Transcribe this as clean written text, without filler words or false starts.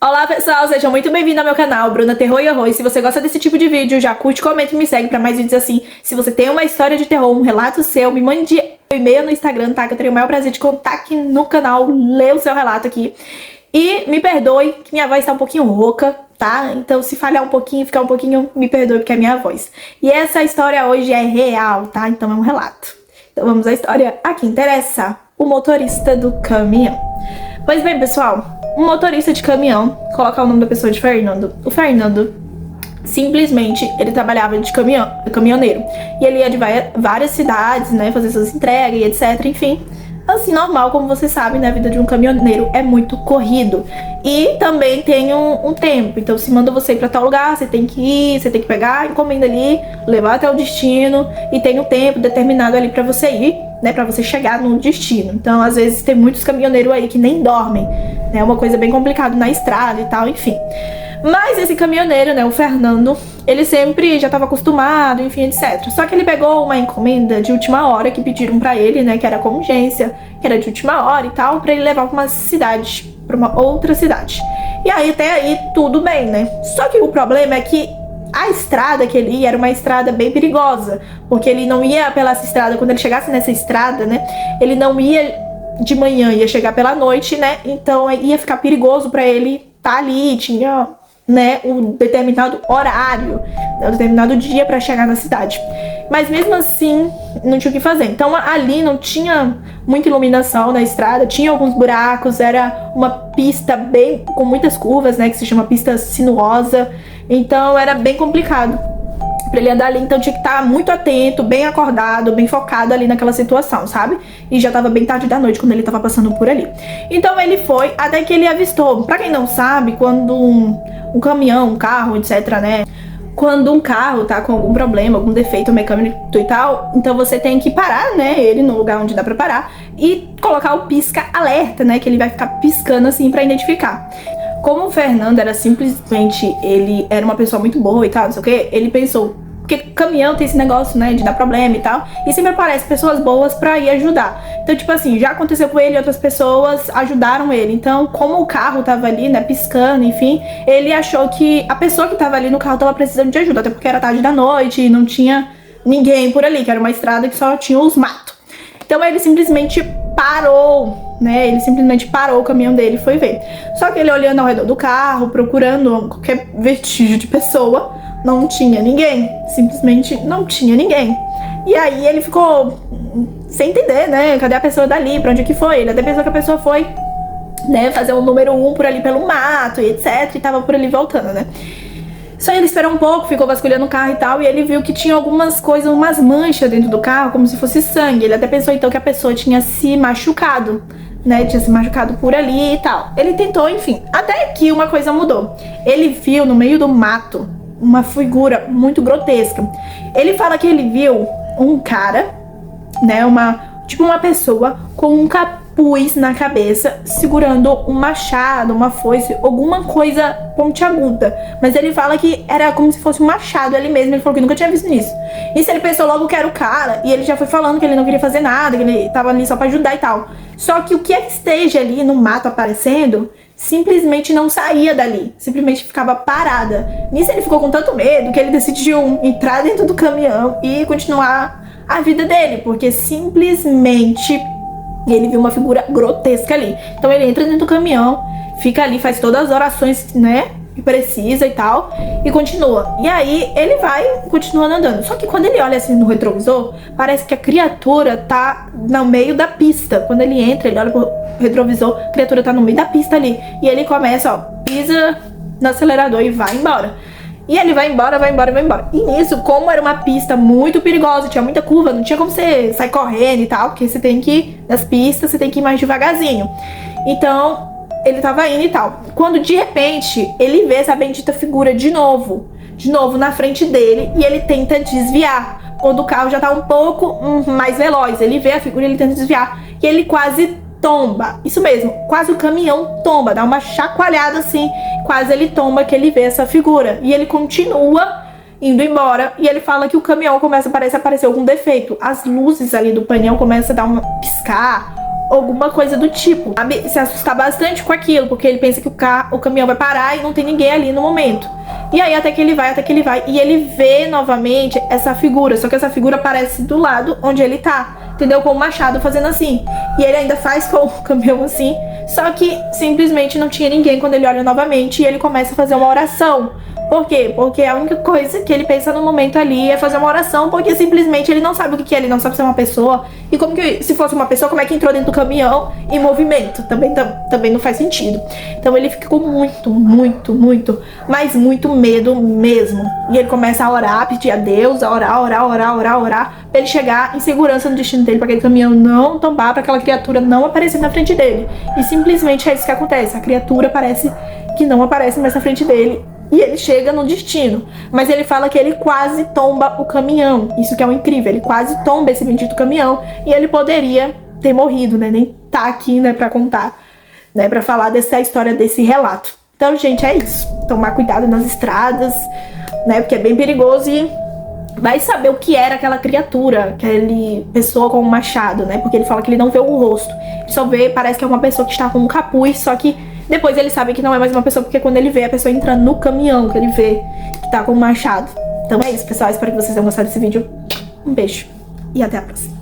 Olá pessoal, sejam muito bem-vindos ao meu canal, Bruna Terror e Horror. E se você gosta desse tipo de vídeo, já curte, comenta e me segue pra mais vídeos assim. Se você tem uma história de terror, um relato seu, me mande um e-mail no Instagram, tá? Que eu teria o maior prazer de contar aqui no canal, ler o seu relato aqui. E me perdoe que minha voz tá um pouquinho rouca, tá? Então se falhar um pouquinho, ficar um pouquinho, me perdoe porque é minha voz. E essa história hoje é real, tá? Então é um relato. Então vamos à história a que interessa. O motorista do caminhão. Pois bem, pessoal, um motorista de caminhão, colocar o nome da pessoa de Fernando. O Fernando, simplesmente, ele trabalhava de caminhoneiro. E ele ia de várias cidades, né, fazer suas entregas e etc, enfim. Assim, normal, como vocês sabem, né, a vida de um caminhoneiro é muito corrido. E também tem um tempo. Então, se manda você ir pra tal lugar, você tem que ir, você tem que pegar a encomenda ali, levar até o destino. E tem um tempo determinado ali pra você ir, né, pra você chegar no destino. Então, às vezes, tem muitos caminhoneiros aí que nem dormem, né, é uma coisa bem complicada na estrada e tal, enfim. Mas esse caminhoneiro, né, o Fernando, ele sempre já estava acostumado, enfim, etc. Só que ele pegou uma encomenda de última hora que pediram pra ele, né, que era com urgência, que era de última hora e tal, pra ele levar pra uma cidade, pra uma outra cidade. E aí, até aí, tudo bem, né? Só que o problema é que a estrada que ele ia era uma estrada bem perigosa, porque ele não ia pela estrada, quando ele chegasse nessa estrada, né, ele não ia de manhã, ia chegar pela noite, né, então ia ficar perigoso pra ele tá ali, tinha, né, um determinado horário, um determinado dia para chegar na cidade. Mas mesmo assim, não tinha o que fazer. Então ali não tinha muita iluminação na estrada, tinha alguns buracos, era uma pista bem com muitas curvas, né, que se chama pista sinuosa. Então era bem complicado pra ele andar ali, então tinha que estar muito atento, bem acordado, bem focado ali naquela situação, sabe? E já tava bem tarde da noite quando ele tava passando por ali. Então ele foi até que ele avistou. Pra quem não sabe, quando um caminhão, um carro, etc, né? Quando um carro tá com algum problema, algum defeito mecânico e tal, então você tem que parar, né, ele no lugar onde dá pra parar e colocar o pisca-alerta, né, que ele vai ficar piscando assim pra identificar. Como o Fernando era simplesmente, ele era uma pessoa muito boa e tal, não sei o que, ele pensou, porque caminhão tem esse negócio, né, de dar problema e tal, e sempre aparecem pessoas boas pra ir ajudar. Então, tipo assim, já aconteceu com ele e outras pessoas ajudaram ele. Então, como o carro tava ali, né, piscando, enfim, ele achou que a pessoa que tava ali no carro tava precisando de ajuda, até porque era tarde da noite e não tinha ninguém por ali, que era uma estrada que só tinha os matos. Então, ele simplesmente parou, né, ele simplesmente parou o caminhão dele e foi ver. Só que ele olhando ao redor do carro, procurando qualquer vestígio de pessoa, não tinha ninguém, simplesmente não tinha ninguém. E aí ele ficou sem entender, né, cadê a pessoa dali, pra onde que foi? Ele até pensou que a pessoa foi, né, fazer um número 1 por ali pelo mato e etc, e tava por ali voltando, né. Só ele esperou um pouco, ficou vasculhando o carro e tal, e ele viu que tinha algumas coisas, umas manchas dentro do carro, como se fosse sangue. Ele até pensou então que a pessoa tinha se machucado, né, tinha se machucado por ali e tal. Ele tentou, enfim, até que uma coisa mudou. Ele viu no meio do mato uma figura muito grotesca. Ele fala que ele viu um cara, né, tipo uma pessoa com um capuz na cabeça, segurando um machado, uma foice, alguma coisa pontiaguda. Mas ele fala que era como se fosse um machado ali mesmo, ele falou que nunca tinha visto nisso. Isso ele pensou logo que era o cara, e ele já foi falando que ele não queria fazer nada, que ele tava ali só pra ajudar e tal. Só que o que esteja ali no mato aparecendo simplesmente não saía dali, simplesmente ficava parada. Nisso ele ficou com tanto medo que ele decidiu entrar dentro do caminhão e continuar a vida dele, porque simplesmente ele viu uma figura grotesca ali. Então ele entra dentro do caminhão, fica ali, faz todas as orações, né, que precisa e tal, e continua. E aí ele vai continuando andando. Só que quando ele olha assim no retrovisor, parece que a criatura tá no meio da pista. Quando ele entra, ele olha pro retrovisor, a criatura tá no meio da pista ali. E ele começa, ó, pisa no acelerador e vai embora. E ele vai embora, vai embora, vai embora. E nisso, como era uma pista muito perigosa, tinha muita curva, não tinha como você sair correndo e tal, porque você tem que ir nas pistas, você tem que ir mais devagarzinho. Então, ele tava indo e tal. Quando, de repente, ele vê essa bendita figura de novo na frente dele, e ele tenta desviar. Quando o carro já tá um pouco mais veloz, ele vê a figura e ele tenta desviar. E ele quase tomba, isso mesmo, quase o caminhão tomba, dá uma chacoalhada assim, quase ele tomba, que ele vê essa figura, e ele continua indo embora, e ele fala que o caminhão começa a aparecer algum defeito, as luzes ali do painel começam a dar uma piscar, alguma coisa do tipo, sabe? Se assustar bastante com aquilo, porque ele pensa que o caminhão vai parar e não tem ninguém ali no momento. E aí até que ele vai, e ele vê novamente essa figura, só que essa figura aparece do lado onde ele tá, entendeu? Com o machado fazendo assim. E ele ainda faz com o caminhão assim, só que simplesmente não tinha ninguém quando ele olha novamente e ele começa a fazer uma oração. Por quê? Porque a única coisa que ele pensa no momento ali é fazer uma oração, porque simplesmente ele não sabe o que é, ele não sabe se é uma pessoa. E como que, se fosse uma pessoa, como é que entrou dentro do caminhão em movimento? Também não faz sentido. Então ele fica com muito, mas muito medo mesmo. E ele começa a orar, pedir a Deus, a orar, pra ele chegar em segurança no destino dele, pra aquele caminhão não tombar, pra aquela criatura não aparecer na frente dele. E simplesmente é isso que acontece. A criatura parece que não aparece mais na frente dele. E ele chega no destino. Mas ele fala que ele quase tomba o caminhão. Isso que é o incrível. Ele quase tomba esse bendito caminhão. E ele poderia ter morrido, né? Nem tá aqui, né, pra contar, né? Pra falar dessa história, desse relato. Então, gente, é isso. Tomar cuidado nas estradas, né? Porque é bem perigoso e vai saber o que era aquela criatura, aquele pessoa com um machado, né? Porque ele fala que ele não vê o rosto. Ele só vê, parece que é uma pessoa que está com um capuz, só que depois ele sabe que não é mais uma pessoa, porque quando ele vê a pessoa entrando no caminhão, que ele vê que tá com um machado. Então é isso, pessoal. Espero que vocês tenham gostado desse vídeo. Um beijo e até a próxima.